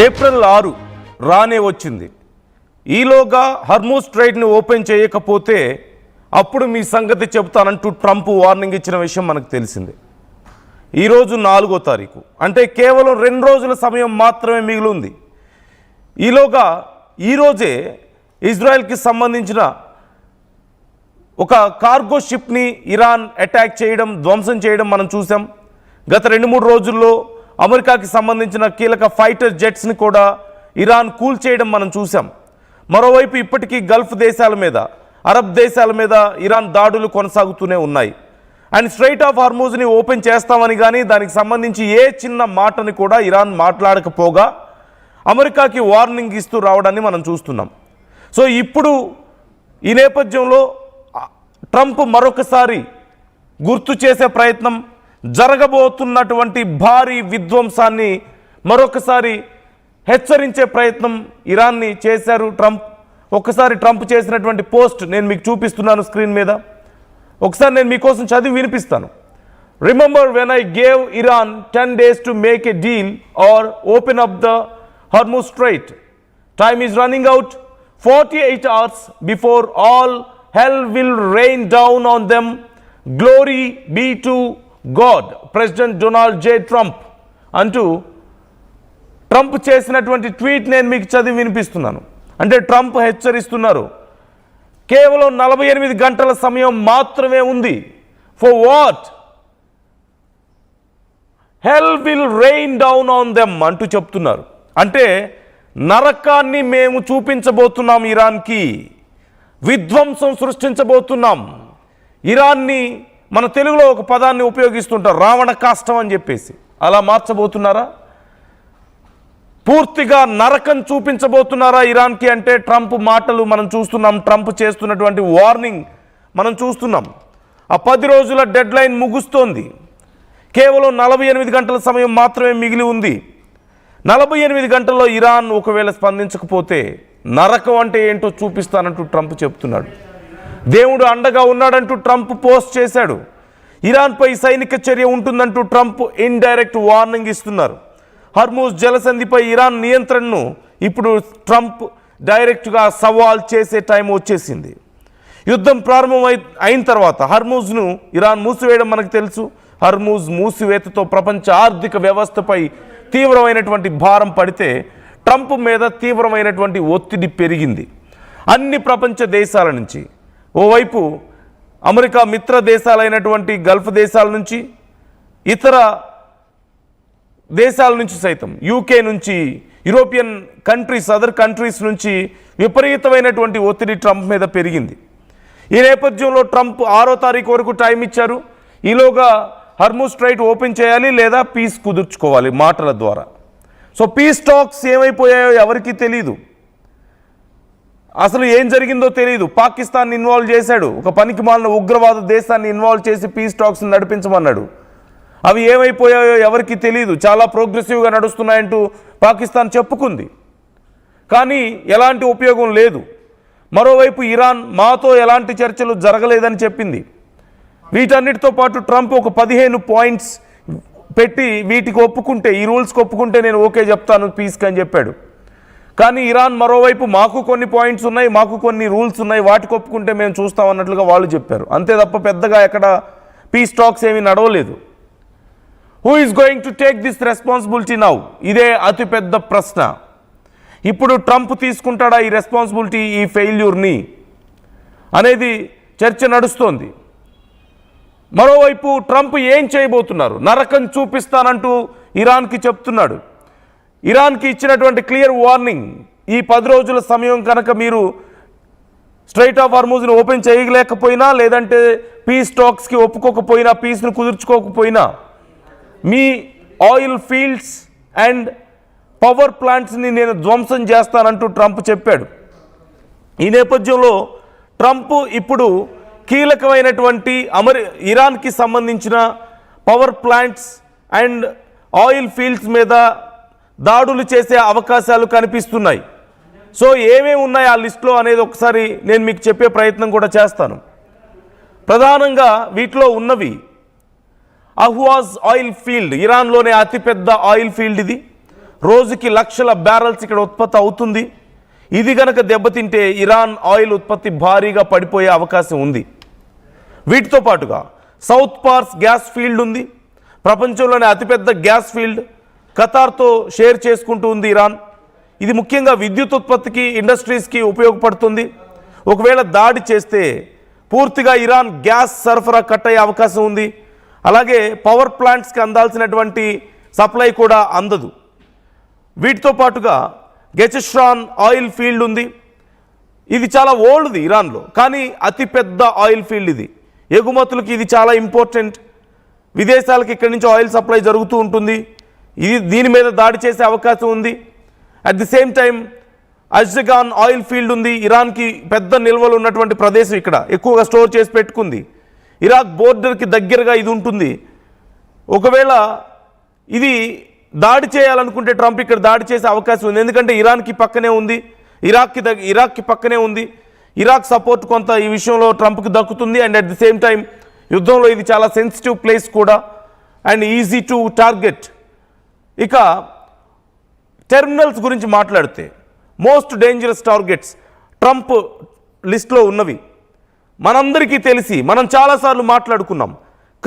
April 6 రానే వచ్చింది. ఈలోగా హర్మూజ్ స్ట్రైట్ని ఓపెన్ చేయకపోతే అప్పుడు మీ సంగతి చెబుతానంటూ ట్రంప్ వార్నింగ్ ఇచ్చిన విషయం మనకు తెలిసింది. ఈరోజు 4వ తారీఖు, అంటే కేవలం 2 రోజుల సమయం మాత్రమే మిగిలి ఉంది. ఈలోగా ఈరోజే ఇజ్రాయెల్కి సంబంధించిన ఒక కార్గో షిప్ని ఇరాన్ అటాక్ చేయడం, ధ్వంసం చేయడం మనం చూసాం. గత 2-3 రోజుల్లో అమెరికాకి సంబంధించిన కీలక ఫైటర్ జెట్స్ని కూడా ఇరాన్ కూల్చేయడం మనం చూసాం. మరోవైపు ఇప్పటికీ గల్ఫ్ దేశాల మీద, అరబ్ దేశాల మీద ఇరాన్ దాడులు కొనసాగుతూనే ఉన్నాయి. అండ్ స్ట్రైట్ ఆఫ్ హార్మూజ్ని ఓపెన్ చేస్తామని కానీ దానికి సంబంధించి ఏ చిన్న మాటని కూడా ఇరాన్ మాట్లాడకపోగా అమెరికాకి వార్నింగ్ ఇస్తూ రావడాన్ని మనం చూస్తున్నాం. సో ఇప్పుడు ఈ నేపథ్యంలో ట్రంప్ మరొకసారి గుర్తు చేసే ప్రయత్నం, జరగబోతున్నటువంటి భారీ విధ్వంసాన్ని మరొకసారి హెచ్చరించే ప్రయత్నం ఇరాన్ని చేశారు ట్రంప్. ఒకసారి ట్రంప్ చేసినటువంటి పోస్ట్ నేను మీకు చూపిస్తున్నాను స్క్రీన్ మీద. ఒకసారి నేను మీకోసం చదివి వినిపిస్తాను. Remember when I gave Iran 10 days to make a deal are open up the Hormuz straight. Time is running out. 48 hours before all hell will rain down on them. Glory be to God. President Donald J Trump అంటూ Trump చేసినటువంటి tweet నేను మీకు చదివి వినిపిస్తున్నాను. అంటే Trump హెచ్చరిస్తున్నారు, కేవలం 48 గంటల సమయం మాత్రమే ఉంది. For what? Hell will rain down on them అంటూ చెప్తున్నారు. అంటే నరకాన్ని మేము చూపించబోతున్నాం, ఇరాన్కి విధ్వంసం సృష్టించబోతున్నాం. ఇరాన్ని మన తెలుగులో ఒక పదాన్ని ఉపయోగిస్తుంటారు, రావణ కాష్టం అని చెప్పేసి. అలా మార్చబోతున్నారా? పూర్తిగా నరకం చూపించబోతున్నారా ఇరాన్కి? అంటే ట్రంప్ మాటలు మనం చూస్తున్నాం, ట్రంప్ చేస్తున్నటువంటి వార్నింగ్ మనం చూస్తున్నాం. ఆ 10 రోజుల డెడ్ లైన్ ముగుస్తోంది. కేవలం 48 గంటల సమయం మాత్రమే మిగిలి ఉంది. 48 గంటల్లో ఇరాన్ ఒకవేళ స్పందించకపోతే నరకం అంటే ఏంటో చూపిస్తానంటూ ట్రంప్ చెప్తున్నాడు. దేవుడు అండగా ఉన్నాడంటూ ట్రంప్ పోస్ట్ చేశాడు. ఇరాన్పై సైనిక చర్య ఉంటుందంటూ ట్రంప్ ఇండైరెక్ట్ వార్నింగ్ ఇస్తున్నారు. హర్మూజ్ జలసంధిపై ఇరాన్ నియంత్రణను ఇప్పుడు ట్రంప్ డైరెక్ట్గా సవాల్ చేసే టైం వచ్చేసింది. యుద్ధం ప్రారంభం అయిన తర్వాత హర్మూజ్ను ఇరాన్ మూసివేయడం మనకు తెలుసు. హర్మూజ్ మూసివేతతో ప్రపంచ ఆర్థిక వ్యవస్థపై తీవ్రమైనటువంటి భారం పడితే ట్రంప్ మీద తీవ్రమైనటువంటి ఒత్తిడి పెరిగింది. అన్ని ప్రపంచ దేశాల నుంచి, ఓవైపు అమెరికా మిత్ర దేశాలైనటువంటి గల్ఫ్ దేశాల నుంచి, ఇతర దేశాల నుంచి సైతం, యూకే నుంచి, యూరోపియన్ కంట్రీస్, అదర్ కంట్రీస్ నుంచి విపరీతమైనటువంటి ఒత్తిడి ట్రంప్ మీద పెరిగింది. ఈ నేపథ్యంలో ట్రంప్ 6వ తారీఖు వరకు టైం ఇచ్చారు. ఈలోగా హర్మూజ్ స్ట్రైట్ ఓపెన్ చేయాలి లేదా పీస్ కుదుర్చుకోవాలి మాటల ద్వారా. సో పీస్ టాక్స్ ఏమైపోయాయో ఎవరికీ తెలియదు, అసలు ఏం జరిగిందో తెలియదు. పాకిస్తాన్ని ఇన్వాల్వ్ చేశాడు, ఒక పనికి మాలిన ఉగ్రవాద దేశాన్ని ఇన్వాల్వ్ చేసి పీస్ టాక్స్ని నడిపించమన్నాడు. అవి ఏమైపోయాయో ఎవరికి తెలియదు. చాలా ప్రోగ్రెసివ్గా నడుస్తున్నాయంటూ పాకిస్తాన్ చెప్పుకుంది, కానీ ఎలాంటి ఉపయోగం లేదు. మరోవైపు ఇరాన్ మాతో ఎలాంటి చర్చలు జరగలేదని చెప్పింది. వీటన్నిటితో పాటు ట్రంప్ ఒక 15 పాయింట్స్ పెట్టి వీటికి ఒప్పుకుంటే, ఈ రూల్స్కి ఒప్పుకుంటే నేను ఓకే చెప్తాను పీస్కి అని చెప్పాడు. కానీ ఇరాన్ మరోవైపు మాకు కొన్ని పాయింట్స్ ఉన్నాయి, మాకు కొన్ని రూల్స్ ఉన్నాయి, వాటికి ఒప్పుకుంటే మేము చూస్తాం అన్నట్లుగా వాళ్ళు చెప్పారు. అంతే తప్ప పెద్దగా ఎక్కడ పీస్ టాక్స్ ఏమీ నడవలేదు. Who is going to take this responsibility now? ఇదే అతిపెద్ద ప్రశ్న. ఇప్పుడు ట్రంప్ తీసుకుంటాడా ఈ రెస్పాన్సిబిలిటీ, ఈ ఫెయిల్యూర్ని అనేది చర్చ నడుస్తోంది. మరోవైపు ట్రంప్ ఏం చేయబోతున్నారు? నరకం చూపిస్తానంటూ ఇరాన్కి చెప్తున్నాడు. ఇరాన్కి ఇచ్చినటువంటి క్లియర్ వార్నింగ్, ఈ 10 రోజుల సమయం కనుక మీరు స్ట్రైట్ ఆఫ్ హార్మూజ్ని ఓపెన్ చేయలేకపోయినా, లేదంటే పీస్ టాక్స్కి ఒప్పుకోకపోయినా, పీస్ను కుదుర్చుకోకపోయినా మీ ఆయిల్ ఫీల్డ్స్ అండ్ పవర్ ప్లాంట్స్ని నేను ధ్వంసం చేస్తానంటూ ట్రంప్ చెప్పాడు. ఈ నేపథ్యంలో ట్రంప్ ఇప్పుడు కీలకమైనటువంటి ఇరాన్కి సంబంధించిన power plants and oil fields మీద దాడులు చేసే అవకాశాలు కనిపిస్తున్నాయి. సో ఏమేమి ఉన్నాయి ఆ లిస్టులో అనేది ఒకసారి నేను మీకు చెప్పే ప్రయత్నం కూడా చేస్తాను. ప్రధానంగా వీటిలో ఉన్నవి అహ్వాజ్ ఆయిల్ ఫీల్డ్, ఇరాన్లోనే అతిపెద్ద ఆయిల్ ఫీల్డ్ ఇది. రోజుకి లక్షల బ్యారెల్స్ ఇక్కడ ఉత్పత్తి అవుతుంది. ఇది గనక దెబ్బతింటే ఇరాన్ ఆయిల్ ఉత్పత్తి భారీగా పడిపోయే అవకాశం ఉంది. వీటితో పాటుగా సౌత్ పార్స్ గ్యాస్ ఫీల్డ్ ఉంది. ప్రపంచంలోనే అతిపెద్ద గ్యాస్ ఫీల్డ్ ఖతార్తో షేర్ చేసుకుంటూ ఉంది ఇరాన్. ఇది ముఖ్యంగా విద్యుత్ ఉత్పత్తికి, ఇండస్ట్రీస్కి ఉపయోగపడుతుంది. ఒకవేళ దాడి చేస్తే పూర్తిగా ఇరాన్ గ్యాస్ సరఫరా కట్ అయ్యే అవకాశం ఉంది. అలాగే పవర్ ప్లాంట్స్కి అందాల్సినటువంటి సప్లై కూడా అందదు. వీటితో పాటుగా గెచెస్ట్రాన్ ఆయిల్ ఫీల్డ్ ఉంది. ఇది చాలా ఓల్డ్ది ఇరాన్లో, కానీ అతిపెద్ద ఆయిల్ ఫీల్డ్ ఇది. ఎగుమతులకి ఇది చాలా ఇంపార్టెంట్. విదేశాలకు ఇక్కడి నుంచి ఆయిల్ సప్లై జరుగుతూ ఉంటుంది. దీని మీద దాడి చేసే అవకాశం ఉంది. At the same time Azadegan oil field ఉంది. ఇరాన్కి పెద్ద నిల్వలు ఉన్నటువంటి ప్రదేశం, ఇక్కడ ఎక్కువగా స్టోర్ చేసి పెట్టుకుంది. ఇరాక్ బోర్డర్కి దగ్గరగా ఇది ఉంటుంది. ఒకవేళ ఇది దాడి చేయాలనుకుంటే ట్రంప్ ఇక్కడ దాడి చేసే అవకాశం ఉంది. ఎందుకంటే ఇరాన్కి పక్కనే ఉంది, ఇరాక్కి పక్కనే ఉంది. ఇరాక్ సపోర్ట్ కొంత ఈ విషయంలో ట్రంప్కి దక్కుతుంది. And at the same time యుద్ధంలో ఇది చాలా సెన్సిటివ్ ప్లేస్ కూడా అండ్ ఈజీ టు టార్గెట్. ఇక టెర్మినల్స్ గురించి మాట్లాడితే మోస్ట్ డేంజరస్ టార్గెట్స్ ట్రంప్ లిస్ట్లో ఉన్నవి మనందరికీ తెలిసి మనం చాలాసార్లు మాట్లాడుకున్నాం.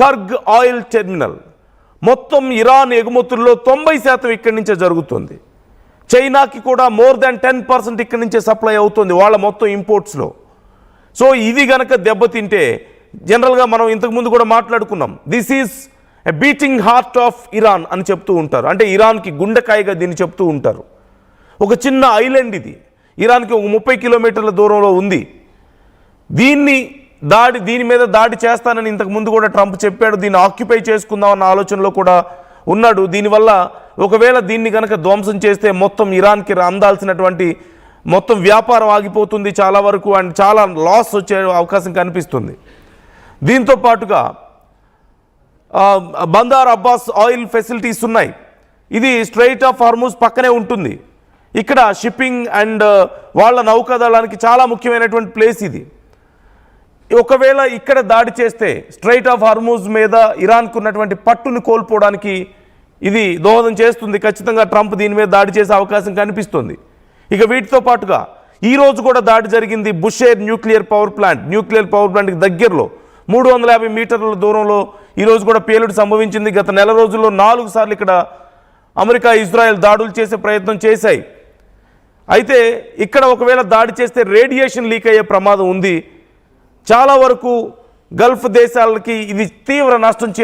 కర్గ్ ఆయిల్ టెర్మినల్ మొత్తం ఇరాన్ ఎగుమతుల్లో 90% ఇక్కడి నుంచే జరుగుతుంది. చైనాకి కూడా మోర్ దాన్ 10% ఇక్కడి నుంచే సప్లై అవుతుంది వాళ్ళ మొత్తం ఇంపోర్ట్స్లో. సో ఇది గనక దెబ్బతింటే జనరల్గా మనం ఇంతకుముందు కూడా మాట్లాడుకున్నాం, this is a beating heart of Iran అని చెప్తూ ఉంటారు. అంటే ఇరాన్కి గుండెకాయగా దీన్ని చెప్తూ ఉంటారు. ఒక చిన్న ఐలాండ్ ఇది, ఇరాన్కి ఒక 30 కిలోమీటర్ల దూరంలో ఉంది. దీని మీద దాడి చేస్తానని ఇంతకుముందు కూడా ట్రంప్ చెప్పాడు. దీన్ని ఆక్యుపై చేసుకుందామన్న ఆలోచనలో కూడా ఉన్నాడు. దీనివల్ల ఒకవేళ దీన్ని కనుక ధ్వంసం చేస్తే మొత్తం ఇరాన్కి అందాల్సినటువంటి మొత్తం వ్యాపారం ఆగిపోతుంది చాలా వరకు, అండ్ చాలా లాస్ వచ్చే అవకాశం కనిపిస్తుంది. దీంతో పాటుగా బందార్ అబ్బాస్ ఆయిల్ ఫెసిలిటీస్ ఉన్నాయి. ఇది స్ట్రెయిట్ ఆఫ్ హార్మూజ్ పక్కనే ఉంటుంది. ఇక్కడ షిప్పింగ్ అండ్ వాళ్ళ నౌకాదళానికి చాలా ముఖ్యమైనటువంటి ప్లేస్ ఇది. ఒకవేళ ఇక్కడ దాడి చేస్తే స్ట్రెయిట్ ఆఫ్ హార్మూజ్ మీద ఇరాన్కు ఉన్నటువంటి పట్టును కోల్పోవడానికి ఇది దోహదం చేస్తుంది. ఖచ్చితంగా ట్రంప్ దీని మీద దాడి చేసే అవకాశం కనిపిస్తుంది. ఇక వీటితో పాటుగా ఈరోజు కూడా దాడి జరిగింది బుషేర్ న్యూక్లియర్ పవర్ ప్లాంట్కి దగ్గరలో 350 మీటర్ల దూరంలో ఈరోజు కూడా పేలుడు సంభవించింది. గత నెల రోజుల్లో 4 సార్లు ఇక్కడ అమెరికా, ఇజ్రాయెల్ దాడులు చేసే ప్రయత్నం చేశాయి. అయితే ఇక్కడ ఒకవేళ దాడి చేస్తే రేడియేషన్ లీక్ అయ్యే ప్రమాదం ఉంది. చాలా వరకు గల్ఫ్ దేశాలకి ఇది తీవ్ర నష్టం చేస్తుంది.